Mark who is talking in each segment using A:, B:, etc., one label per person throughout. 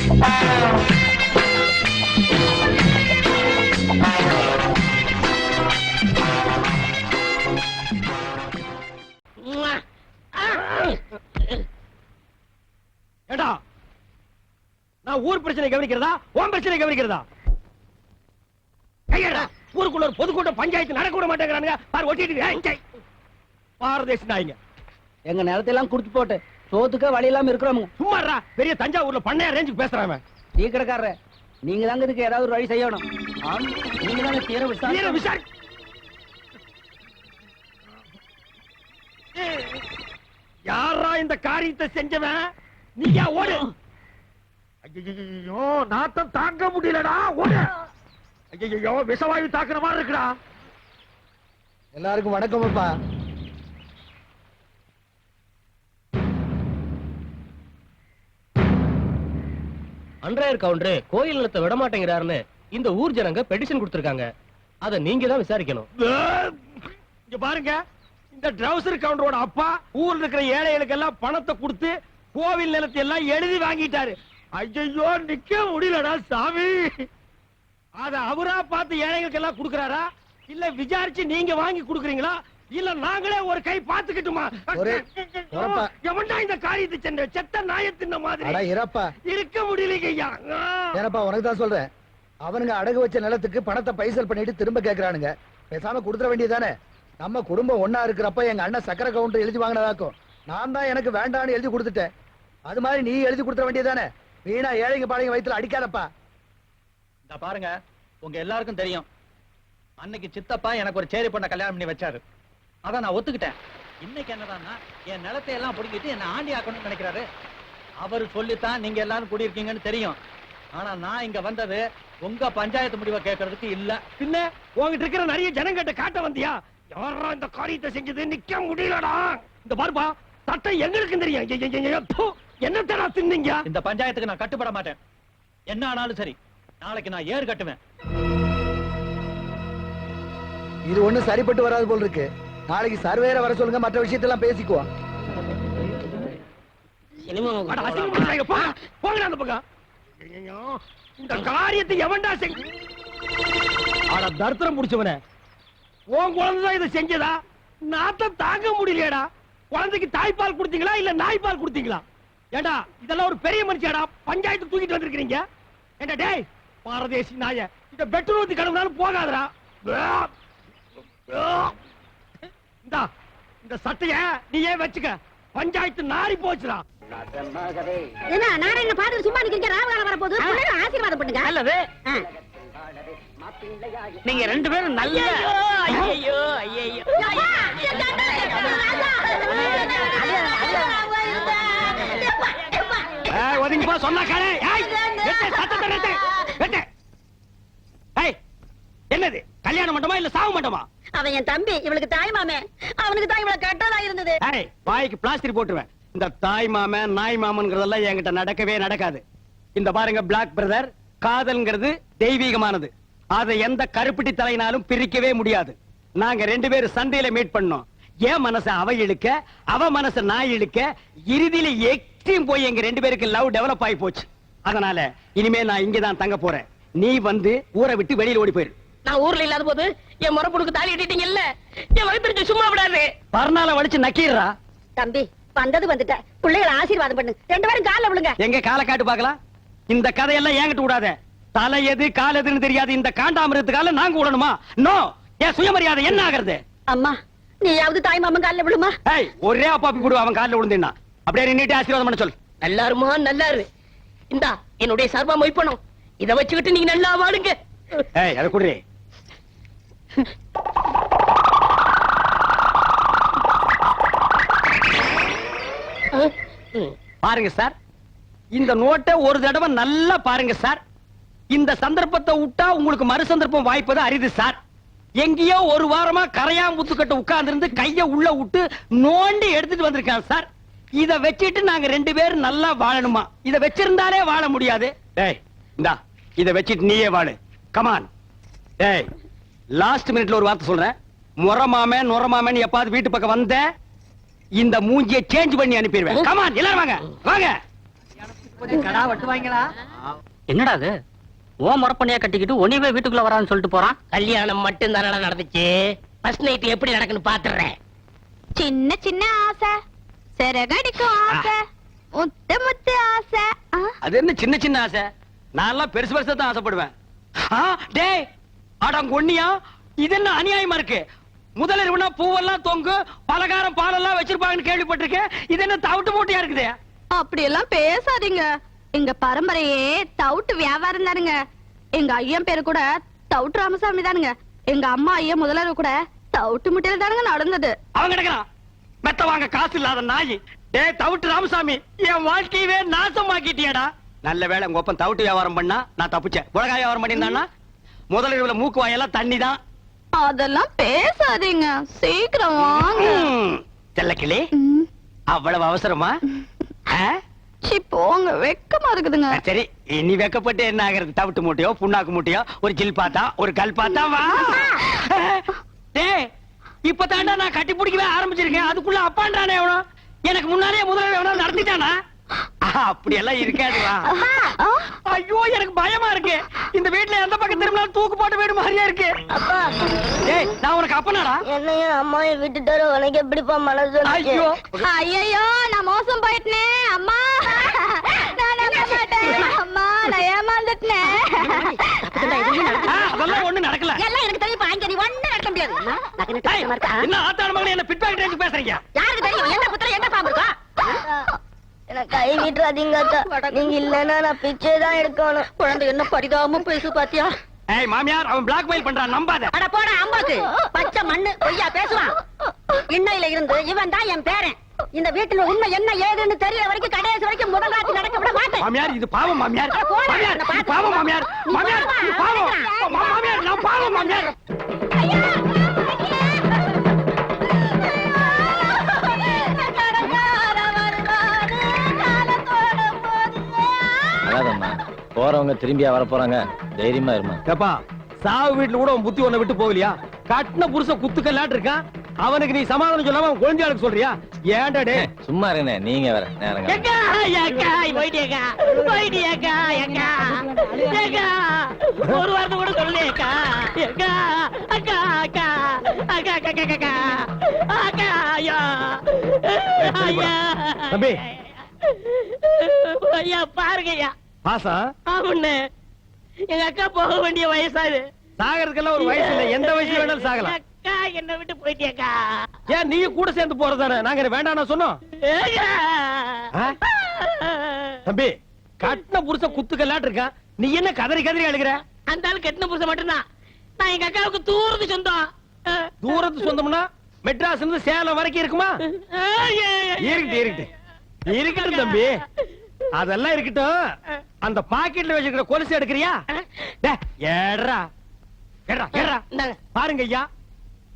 A: ஏடா நான் ஊர் பிரச்சனை கவனிக்கிறதா உன் பிரச்சனை கவனிக்கிறதா? கையடா, ஊருக்குள்ள ஒரு பொதுக்கூட்டம் பஞ்சாயத்து நடக்க விட மாட்டேங்கிறானுங்க. பாரு ஒட்டிட்டு பாரதேசி நாய்ங்க.
B: எங்க நிலத்தையெல்லாம் குடுத்து போட்டு சோத்துக்க வழி இல்லாம இருக்கிறோமுங்க.
A: சும்மாடா, பெரிய தஞ்சாவூர்ல பண்ணையா ரேஞ்சுக்கு பேசுறாங்க.
B: டீ கடைக்காரர, நீங்க தாங்க இதுக்கு ஏதாவது ஒரு வழி செய்யணும். நீங்க தாங்க தீர விசாரி.
A: யாரா இந்த காரியத்தை செஞ்சவன்? நீயா ஓடு. ஐயோ, நாத்தம் தாங்க முடியலடா, ஓடு. ஐயோ, விஷவாயு தாக்குற மாதிரி இருக்குடா.
C: எல்லாருக்கும் வணக்கம் அப்பா.
D: அன்றையர் கவுண்டர் கோயில் நிலத்தை விட மாட்டேங்கிறாருன்னு இந்த ஊர் ஜனங்க பெட்டிஷன் கொடுத்திருக்காங்க. அத நீங்க தான் விசாரிக்கணும்.
A: இங்க பாருங்க, இந்த ட்ரவுசர் கவுண்டரோட அப்பா ஊர்ல இருக்கிற ஏழைகளுக்கு எல்லாம் பணத்தை கொடுத்து கோவில் நிலத்தை எல்லாம் எழுதி வாங்கிட்டாரு. ஐயோ, நிக்க முடியலடா சாமி. அத அவரா பார்த்து ஏழைகளுக்கு எல்லாம் கொடுக்கறாரா, இல்ல விசாரிச்சு நீங்க வாங்கி கொடுக்கறீங்களா, இல்ல நாங்களே ஒரு கை பாத்துக்கிட்டுமா? எவன்டா இந்த காரியத்தை சென்ற செத்த நாயத்தின் மாதிரி இருக்க முடியலைங்க ஐயா.
C: ஏனப்பா உனக்கு தான் சொல்றேன். அவனுங்க அடகு வச்ச நிலத்துக்கு பணத்தை பைசல் பண்ணிட்டு திரும்ப கேக்குறானுங்க. பேசாம கொடுத்துட வேண்டியதானே. நம்ம குடும்பம் ஒன்னா இருக்கிறப்ப எங்க அண்ணன் சக்கரை கவுண்டர் எழுதி வாங்கினதாக்கும். நான் தான் எனக்கு வேண்டான்னு எழுதி கொடுத்துட்டேன். அது மாதிரி நீ எழுதி கொடுத்துட வேண்டியதானே. வீணா ஏழைங்க பாளைங்க வயித்துல அடிக்காதப்பா.
E: இந்த பாருங்க, உங்க எல்லாருக்கும் தெரியும், அன்னைக்கு சித்தப்பா எனக்கு ஒரு சேரி பொண்ண கல்யாணம் பண்ணி வச்சாரு. அத நான் ஒத்துக்கிட்டேன். இன்னைக்கு என்னதான்னா என் நிலத்தை எல்லாம் புடுங்கிட்டு என்ன ஆண்டி ஆக்கணும்னு நினைக்கிறாரு. அவரு சொல்லித்தான் நீங்க எல்லாரும் குடியிருக்கீங்கன்னு தெரியும். ஆனா நான் இங்க வந்தது உங்க பஞ்சாயத்து முடிவை கேட்கறதுக்கு இல்ல.
A: பின்ன உங்ககிட்ட இருக்கிற நிறைய ஜனங்கிட்ட காட்ட வந்தியா? யாரா இந்த காரியத்தை செஞ்சது? நிக்க முடியலடா. இந்த பாருப்பா, சட்டம் எங்களுக்கு தெரியும். என்ன தடா தின்னீங்க?
E: இந்த பஞ்சாயத்துக்கு நான் கட்டுப்பட மாட்டேன். என்ன ஆனாலும் சரி, நாளைக்கு நான் ஏறு கட்டுவேன்.
C: இது ஒண்ணு சரிப்பட்டு வராது போல் இருக்கு. நாளைக்கு சர்வேர வர சொல்லுங்க, மற்ற விஷயத்தெல்லாம் பேசிக்குவோம்.
A: இந்த காரியத்தை எவன்டா செஞ்ச? தர்த்தரம் முடிச்சவன உன் குழந்தைதான் இதை செஞ்சதா? நாத்தம் தாங்க முடியலையடா. குழந்தைக்கு தாய்ப்பால் கொடுத்தீங்களா இல்ல நாய்ப்பால் கொடுத்தீங்களா? ஏண்டா, இதெல்லாம் ஒரு பெரிய மனுஷியாடா, பஞ்சாயத்து தூக்கிட்டு வந்திருக்கீங்க. ஏண்டா டேய் பாரதேசி நாய, இந்த பெட்ரோல் ஊத்தி கடவுனாலும் போகாதடா. இந்த சட்டைய நீயே வச்சுக்க. பஞ்சாயத்து நாரி போச்சுடா.
F: என்ன நாராயண பாத்து சும்மா நிக்கிறீங்க? ராவகாலம் வர போகுது, ஆசீர்வாதம் பண்ணுங்க.
D: நல்லது. நீங்க ரெண்டு பேரும் நல்ல. ஐயோ ஐயோ,
A: ஒதுங்கி போ சொன்னா காலே. என்னது கல்யாண மண்டபமா இல்ல சாவு மண்டபமா?
F: அவன் என் தம்பி, இவளுக்கு தாய் மாமே. அவனுக்கு தான் இவள கட்டதா இருந்தது.
A: வாய்க்கு பிளாஸ்டிக் போட்டுருவேன். இந்த தாய் மாமன் நாய் மாமன்ங்கிறதெல்லாம் என்கிட்ட நடக்கவே நடக்காது. இந்த பாருங்க பிளாக் பிரதர், காதல்ங்கிறது தெய்வீகமானது. அதை எந்த கருப்பிட்டி தலையினாலும் பிரிக்கவே முடியாது. நாங்க ரெண்டு பேரும் சந்தையில மீட் பண்ணோம். என் மனச அவ இழுக்க, அவ மனச நான் இழுக்க, இறுதியில எக்ஸ்ட்ரீம் போய் எங்க ரெண்டு பேருக்கு லவ் டெவலப் ஆகி போச்சு. அதனால இனிமே நான் இங்கதான் தங்க போறேன். நீ வந்து ஊரை விட்டு வெளியில ஓடி போயிரு.
D: நான் ஊர்ல இல்லாத போது என் முறப்புடுக்கு தாலி கட்டிட்டீங்க இல்ல, என் வயிற்று சும்மா விடாது.
A: பர்னால வலிச்சு நக்கீரா.
F: தம்பி வந்தது வந்துட்ட, பிள்ளைகளை ஆசீர்வாதம் பண்ணு. ரெண்டு பேரும் கால்ல விழுங்க.
A: எங்க காலை காட்டு பாக்கலாம். இந்த கதையெல்லாம் ஏங்கிட்டு விடாத. தலை எது கால் எதுன்னு தெரியாது இந்த காண்டாமிரத்துக்கால நாங்க விடணுமா? நோ. என் சுயமரியாதை என்ன ஆகிறது?
F: அம்மா நீயாவது தாய் மாமன் கால்ல விழுமா?
A: ஒரே அப்பாப்பி கூட அவன் காலில் விழுந்தா அப்படியே நின்னுட்டு ஆசீர்வாதம் பண்ண சொல்.
D: நல்லாருமா? நல்லாரு. இந்தா என்னுடைய சர்வா மொய்ப்பணும். இத வச்சுக்கிட்டு நீங்க நல்லா வாடுங்க.
A: அதை குடுறே. பாருங்க சார், இந்த நோட்டை ஒரு தடவை நல்லா பாருங்க சார். இந்த சந்தர்ப்பத்தை விட்டா உங்களுக்கு மறு சந்தர்ப்பம் வாய்ப்பது அரிது சார். எங்கேயோ ஒரு வாரமா கரையாம்புத்துக்கட்ட உட்கார்ந்து இருந்து கைய உள்ள விட்டு நோண்டி எடுத்துட்டு வந்திருக்கான் சார். இத வச்சிட்டு நாங்க ரெண்டு பேரும் நல்லா வாழணுமா? இத வச்சிருந்தாலே வாழ முடியாது. டேய் இந்தா இத வச்சிட்டு நீயே வாழு. கமான். டேய் லாஸ்ட் மினிட்ல ஒரு வார்த்தை சொல்றேன். முறமாமே நுறமாமேன்னு எப்பாவது வீட்டு பக்கம் வந்த இந்த மூஞ்சியை சேஞ்ச் பண்ணி அனுப்பிடுவேன். கமான் எல்லாரும் வாங்க வாங்க.
B: கடா வெட்டுவாங்களா?
G: என்னடா அது ஓ முறப்பண்ணியா கட்டிக்கிட்டு ஒன்னிவே வீட்டுக்குள்ள வரான்னு சொல்லிட்டு போறான்.
D: கல்யாணம் மட்டும் தானடா நடந்துச்சு. ஃபர்ஸ்ட் நைட் எப்படி நடக்குன்னு பாத்துறேன்.
F: சின்ன சின்ன ஆசை, சிறகடிக்கும் ஆசை, முத்து முத்து ஆசை.
A: அது என்ன சின்ன சின்ன ஆசை? நான் எல்லாம் பெருசு பெருசா தான் ஆசைப்படுவேன். டேய் அடங்கொன்னியா, இது என்ன அநியாயமா இருக்கு? முதலிரவுனா பூவெல்லாம் தொங்கு, பலகாரம் பாலெல்லாம் வச்சிருப்பாங்கன்னு கேள்விப்பட்டிருக்கேன். இது என்ன தவிட்டு மூட்டையா இருக்குது?
F: அப்படி எல்லாம் பேசாதீங்க. எங்க பரம்பரையே தவுட்டு வியாபாரம் தானுங்க. எங்க ஐயன் பேரு கூட தவுட்டு ராமசாமி தானுங்க. எங்க அம்மா ஐயா முதலரவு கூட தவுட்டு முட்டையில தானுங்க நடந்தது.
A: அவன் கிடக்குறான் மெத்த வாங்க காசு இல்லாத நாய். டேய் தவிட்டு ராமசாமி, என் வாழ்க்கையவே நாசமாக்கிட்டியாடா. நல்ல வேளை உங்க ஒப்பன் தவிட்டு வியாபாரம் பண்ணா நான் தப்பிச்சேன். உலக வியாபாரம் பண்ணியிருந்தான்னா முதலிரவுல மூக்கு வாயெல்லாம் தண்ணி தான்.
F: அதெல்லாம் பேசாதீங்க, சீக்கிரம் வாங்க.
A: செல்லக்கிளி, அவ்வளவு அவசரமா?
F: சி போங்க, வெக்கமா இருக்குதுங்க.
A: சரி, இனி வெக்கப்பட்டு என்ன ஆகிறது? தவிட்டு மூட்டையோ புண்ணாக்கு மூட்டையோ ஒரு ஜில் பாத்தா ஒரு கல் பாத்தா வா. டேய் இப்பதாண்டா நான் கட்டி பிடிக்கவே ஆரம்பிச்சிருக்கேன், அதுக்குள்ள அப்பான்றானே எவனோ. எனக்கு முன்னாலே முதல்ல எவனோ நடத்திட்டானா? அப்படி எல்லாம் இருக்காது வா. ஐயோ எனக்கு பயமா இருக்கு. இந்த வீட்டுல எந்த பக்கம் திரும்பினாலும் தூக்கு போட்டு வீடு மாதிரியா இருக்கு. டேய் நான் உனக்கு அப்பனாடா.
F: என்னையும் அம்மாவை விட்டுட்டாரு, உனக்கு எப்படிப்பா மனசு?
A: ஐயோ
F: ஐயோ நான் மோசம் போயிட்டேனே அம்மா. நான் நம்ப மாட்டேன் அம்மா, நான் ஏமாந்துட்டேன்.
A: அதெல்லாம் ஒண்ணு நடக்கல.
F: எல்லாம் எனக்கு தெரியும், அங்க நீ ஒண்ணு நடக்க முடியாது.
A: என்ன ஆத்தாட மகளே, என்ன பிட் பாக்கெட் பேசுறீங்க?
F: யாருக்கு தெரியும் என்ன புத்திர என்ன பாம்பு இருக்கா? எனக்கு கை விட்டுறாதீங்க, நீங்க இல்லன்னா நான் பிச்சை தான் எடுக்கணும். குழந்தை என்ன பரிதாபமா பேசு பாத்தியா?
A: ஏய் மாமியார், அவன் பிளாக்மெயில் பண்றான், நம்பாத.
F: அட போடா அம்பாக்கு, பச்சை மண்ணு பொய்யா பேசுவான். இன்னையில இருந்து இவன் தான் என் பேரன். இந்த வீட்டுல உண்மை என்ன ஏதுன்னு தெரியற வரைக்கும் கடைசி வரைக்கும் முதல் ராத்தி நடக்க விட மாட்டேன்.
A: மாமியார் இது பாவம் மாமியார்.
F: அட போடா,
A: மாமியார்
F: நான்
A: இது பாவம் மாமியார். மாமியார் இது பாவம். மாமியார் நான் பாவம் மாமியார்.
B: போறவங்க திரும்பியா வர போறாங்க, தைரியமா இருமா.
A: ஏப்பா சாவு வீட்டுல கூட உன் புத்தி ஒண்ணு விட்டு போகலையா? கட்டின புருஷ குத்துக்கல்லாட்டு இருக்கான், அவனுக்கு நீ சமாதானம் சொல்லாம அவன் குழந்தையாளுக்கு சொல்றியா? ஏன்டா டே
B: சும்மா இருங்க, நீங்க வேற நேரங்க.
D: ஒரு வார்த்தை கூட சொல்லேக்கா.
A: தம்பி
D: ஐயா பாருங்கய்யா.
A: பாசா
D: ஆமாண்ணே, எங்க அக்கா போக வேண்டிய வயசாது.
A: சாகறதுக்கெல்லாம் ஒரு வயசு இல்ல, எந்த வயசுல வேணாலும் சாகலாம்.
D: அக்கா என்ன விட்டு போயிட்டியக்கா.
A: ஏன் நீ கூட சேர்ந்து போறதானே? நாங்க வேண்டாம் சொன்னோம். தம்பி கட்டின புருஷ குத்துக்கல்லாட்டு இருக்கான், நீ என்ன கதறி கதறி அழுகிற?
D: அந்த ஆள் கட்டின புருஷன் மட்டும்தான். நான் எங்க அக்காவுக்கு தூரத்து சொந்தம்.
A: தூரத்து சொந்தம்னா மெட்ராஸ் இருந்து சேலம் வரைக்கும் இருக்குமா? இருக்கட்டும் இருக்கட்டும் தம்பி, அதெல்லாம் இருக்கட்டும். அந்த பாக்கெட்ல வச்சிருக்கிற கொலுசு எடுக்கிறியா? ஏறா ஏறா ஏறா. பாருங்க ஐயா,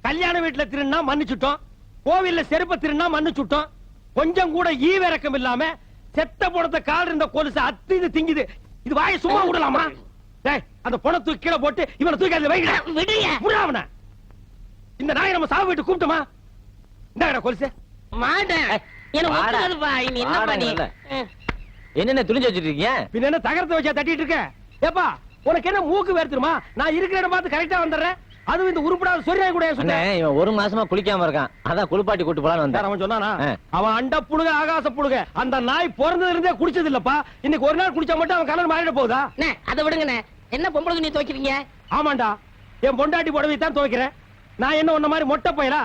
A: கல்யாண வீட்டுல திருநா மன்னிச்சுட்டோம், கோவில்ல செருப்ப திருநா மன்னிச்சுட்டோம். கொஞ்சம் கூட ஈவிரக்கம் இல்லாம செத்த பணத்தை கால் இருந்த கொலுசு அத்து இது திங்குது. இது வாயை சும்மா விடலாமா? அந்த பணம் தூக்கி கீழே போட்டு இவனை தூக்கி அதுல வைக்கிறேன். இந்த நாயை நம்ம சாவு வீட்டு கூப்பிட்டோமா? இந்த கொலுசு
D: மாட்டேன்.
B: என்னென்ன துணிஞ்சு வச்சிட்டு இருக்கீங்க?
A: பின்ன என்ன தகரத்தை வச்சா தட்டிட்டு இருக்க? ஏப்பா உனக்கு என்ன மூக்கு வேர்த்துருமா? நான் இருக்கிற இடம் பார்த்து கரெக்டா வந்துடுறேன். அதுவும் இந்த உருப்படாத சொரியாய் கூட சொன்னேன்.
B: இவன் ஒரு மாசமா குளிக்காம இருக்கான், அதான் குளிப்பாட்டி கூட்டு போலான்னு வந்தேன்.
A: அவன் சொன்னானா? அவன் அண்ட புழுக ஆகாச புழுக. அந்த நாய் பிறந்ததுல இருந்தே குடிச்சது இல்லப்பா. இன்னைக்கு ஒரு நாள் குடிச்சா மட்டும் அவன் கலர் மாறிட போகுதா?
D: அதை விடுங்கண்ணே, என்ன பொம்பளை துணி துவைக்கிறீங்க?
A: ஆமாண்டா, என் பொண்டாட்டி புடவை தான் துவைக்கிறேன். நான் என்ன உன்ன மாதிரி மொட்டை போயிடா?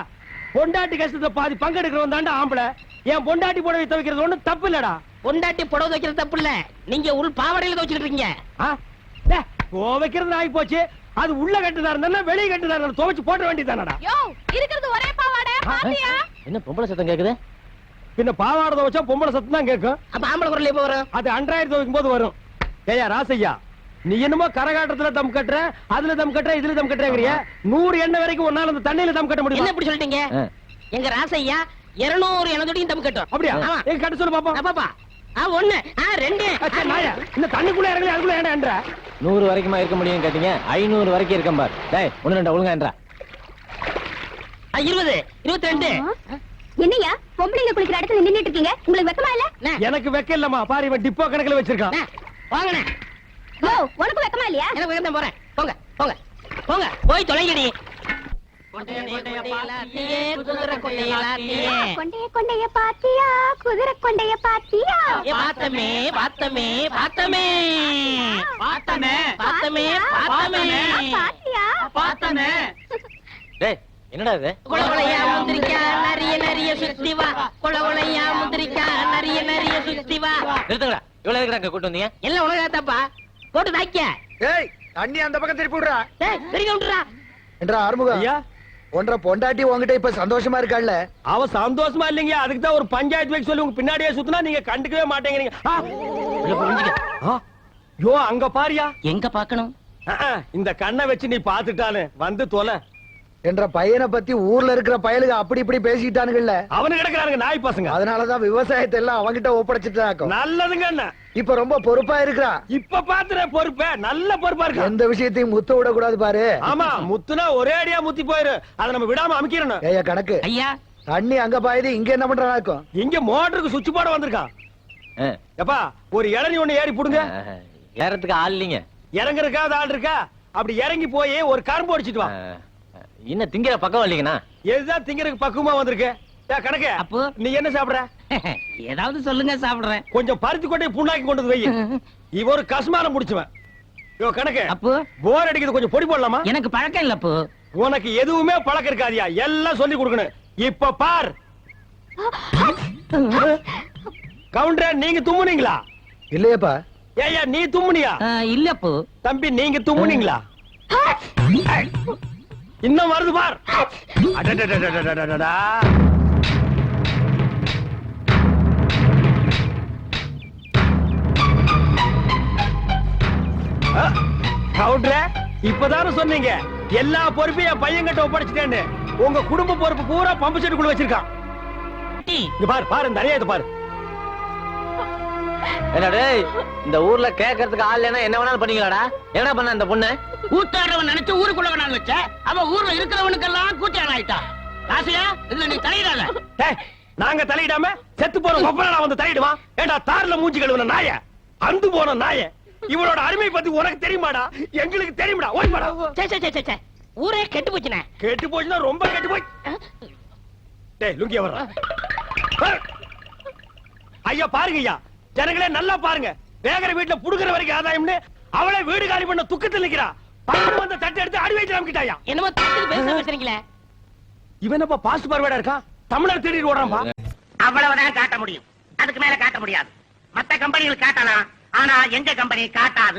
A: பொண்டாட்டி கஷ்டத்தை பாதி பங்கெடுக்கிறவன் தாண்டா ஆம்பளை. என் பொண்டாட்டி புடவை துவைக்கிறது ஒண்ணும் தப்பு இல்லடா.
D: பொண்டாட்டி புடவை துவைக்கிறது தப்பு இல்ல, நீங்க உள் பாவாடையில துவைச்சிட்டு இருக்கீங்க.
A: துவைக்கிறது ஆகி போச்சு. அது உள்ள கட்டுதா இருந்தா வெளியே கட்டுதா இருந்தா துவைச்சு போட வேண்டியதானடா.
F: இருக்கிறது ஒரே பாவாடை பாத்தியா?
B: என்ன பொம்பளை சத்தம் கேக்குது?
A: பின்ன பாவாடை துவைச்சா பொம்பளை சத்தம் தான் கேட்கும்.
D: அப்ப ஆம்பளை குரல் எப்ப வரும்?
A: அது அன்றாயிரம் துவைக்கும் போது வரும். ஏயா ராசையா, நீ என்னமோ கரகாட்டத்துல தம் கட்டுற, அதுல தம் கட்டுற, இதுல தம் கட்டுறங்கறிய. 100 எண்ணெய் வரைக்கும் ஒன்னால அந்த தண்ணியில தம் கட்ட முடியும்.
D: என்ன இப்படி சொல்லிட்டீங்க? எங்க ராசையா 200 எண்ணெய் தம் கட்டும்.
A: அப்படியா? எங்க கட்ட சொல்லு பாப்போம்.
D: பாப்பா 1 2
A: இந்த தண்ணிக்குள்ள இறங்கி அதுக்குள்ள ஏன்டா
B: 100 வரைக்குமா இருக்க முடியும் கேட்டீங்க? 500 வரைக்கும் இருக்கேன் பார். டேய் 1 2 ஒழுங்கா என்றா.
D: 20 22
F: என்னையா பொம்பளைங்க குளிக்கிற இடத்துல நின்னுட்டு இருக்கீங்க உங்களுக்கு வெக்கமா இல்ல
A: எனக்கு வெக்க இல்லம்மா பாரு இவன் டிப்போ கணக்குல வச்சிருக்கான்
B: வாங்கண்ணே
F: ஓ உனக்கு வெக்கமா இல்லையா
B: எனக்கு வேணும் போறேன் போங்க போங்க போங்க போய் தொலைங்கடி குதிரை கொண்டையலாத்தியே
F: கொண்டைய பாத்தியா குதிரை கொண்டைய பாத்தியா
B: பார்த்தமே பார்த்தமே பார்த்தமே பார்த்தமே பார்த்தமே பார்த்தமே
F: பாத்தியா
B: பார்த்தமே
D: டேய் என்னடா இது
B: குளகுளையா முந்திரிக்கா நிறைய நிறைய சுத்தி வா குளகுளையா முந்திரிக்கா நிறைய நிறைய சுத்தி வா
D: நிறுத்துங்கடா இவ்வளவு இருக்கிறாங்க கூட்டு வந்தீங்க
B: எல்லாம் உனக்கு போட்டு தாய்க்க
C: ஏய் தண்ணி அந்த பக்கம் திருப்பி விடுறா
B: பெரிய விட்டுறா
C: என்றா ஆறுமுகம்
A: ஐயா
C: ஒன்றரை பொண்டாட்டி உங்ககிட்ட இப்ப சந்தோஷமா இருக்காள்ல
A: அவ சந்தோஷமா இல்லைங்க அதுக்கு தான் ஒரு பஞ்சாயத்து வைக்க சொல்லி உங்க பின்னாடியே சுத்தினா நீங்க கண்டுக்கவே மாட்டேங்கிறீங்க யோ அங்க பாரியா
B: எங்க பாக்கணும்
A: இந்த கண்ணை வச்சு நீ பாத்துட்டானு வந்து தொலை
C: என்ற பையனை பத்தி ஊர்ல இருக்கிற பயலுக அப்படி இப்படி பேசிட்டானுங்கல்ல
A: அவனு கிடக்குறானுங்க நாய் பசங்க
C: அதனாலதான் விவசாயத்தை எல்லாம் அவங்கிட்ட ஒப்படைச்சிட்டாக்கும்
A: நல்லதுங்க அண்ணா
C: இப்ப ரொம்ப பொறுப்பா இருக்கிறான்
A: இப்ப பாத்துற பொறுப்ப நல்ல பொறுப்பா இருக்கு
C: எந்த விஷயத்தையும் முத்த விட கூடாது பாரு
A: ஆமா முத்துனா ஒரே அடியா முத்தி போயிரு அதை நம்ம விடாம அமைக்கிறோம்
C: ஏய்யா கணக்கு
B: ஐயா
C: தண்ணி அங்க பாயுது இங்க என்ன பண்றானாக்கும்
A: இங்க மோட்டருக்கு சுவிட்ச் போட வந்திருக்கான் எப்பா ஒரு இளநீ ஒண்ணு ஏறி புடுங்க
D: ஏறதுக்கு ஆள் இல்லைங்க
A: இறங்குறதுக்காவது ஆள் இருக்கா அப்படி இறங்கி போய் ஒரு கரும்பு அடிச்சிட்டு வா
D: இன்னும் திங்கிற பக்கம் இல்லைங்கண்ணா
A: எதுதான் திங்கறதுக்கு பக்குவமா வந்திருக்கு கணக்கு
B: அப்போ?
A: நீ என்ன சாப்பிடுற
B: ஏதாவது சொல்லுங்க சாப்பிடுறேன்
A: கொஞ்சம் பருத்தி கொட்டை புண்ணாக்கி கொண்டு வந்து வை இவ ஒரு கஸ்மாரம் முடிச்சுவன் யோ கணக்கு
B: அப்போ
A: போர் அடிக்குது கொஞ்சம் பொடி போடலாமா
B: எனக்கு பழக்கம் இல்ல அப்போ
A: உனக்கு எதுவுமே பழக்கம் இருக்காதியா எல்லாம் சொல்லி கொடுக்கணும் இப்ப பார் கவுண்டர் நீங்க தும்முனீங்களா
C: இல்லையப்பா
A: ஏய்யா நீ தும்முனியா
B: இல்ல அப்போ
A: தம்பி நீங்க தும்முனீங்களா இன்னும் வருது பார் அடடடடடடடடா. கவுண்டரே இப்பதானே சொன்னீங்க எல்லா பொறுப்பையும் என் பையன் கிட்ட ஒப்படைச்சிட்டேன்னு உங்க குடும்ப பொறுப்பு பூரா பம்பு செட்டுக்குள்ள வச்சிருக்கான் இங்க பாரு பாரு இந்த அநியாயத்தை பாரு
D: என்னடே இந்த ஊர்ல கேட்கறதுக்கு ஆள் இல்லைன்னா என்ன வேணாலும் பண்ணீங்களாடா என்ன பண்ண அந்த பொண்ணு
B: கூத்தாடுறவன் நினைச்சு ஊருக்குள்ள வேணாலும் வச்ச அவன் ஊர்ல இருக்கிறவனுக்கெல்லாம் கூத்தாடு ஆயிட்டா ராசியா இதுல நீ தலையிடாத
A: டேய், நாங்க தலையிடாம செத்து போற ஒப்பனா வந்து தலையிடுவான் ஏண்டா தார்ல மூஞ்சி கழுவுன நாய அந்து போன நாய இவனோட அருமை பத்தி உனக்கு தெரியுமாடா எங்களுக்கு தெரியுமாடா ஓய் மாடா
B: சே ஊரே கெட்டு போச்சுனே
A: கெட்டு போச்சுன்னா ரொம்ப கெட்டு போய் டேய் லுங்கிய வர்றா ஐயா பாருங்க ஐயா ஜனங்களே நல்லா பாருங்க வேகர வீட்டுல புடுகிற வரைக்கும் ஆதாயம்னு அவளை வீடு காலி பண்ண துக்கத்தில் நிக்கிறா பக்கம் வந்து தட்டை எடுத்து அடி வச்சு நமக்கிட்டாயா
B: என்னமோ தட்டுக்கு பேசுறீங்களே
A: இவன் என்னப்பா பாஸ்ட் பார்வையா இருக்கா தமிழர் தேடி ஓடுறான்பா
H: அவ்வளவுதான் காட்ட முடியும் அதுக்கு மேல காட்ட முடியாது மத்த கம்பெனிகள் காட்டலாம் ஆனா எங்க கம்பெனி காட்டாது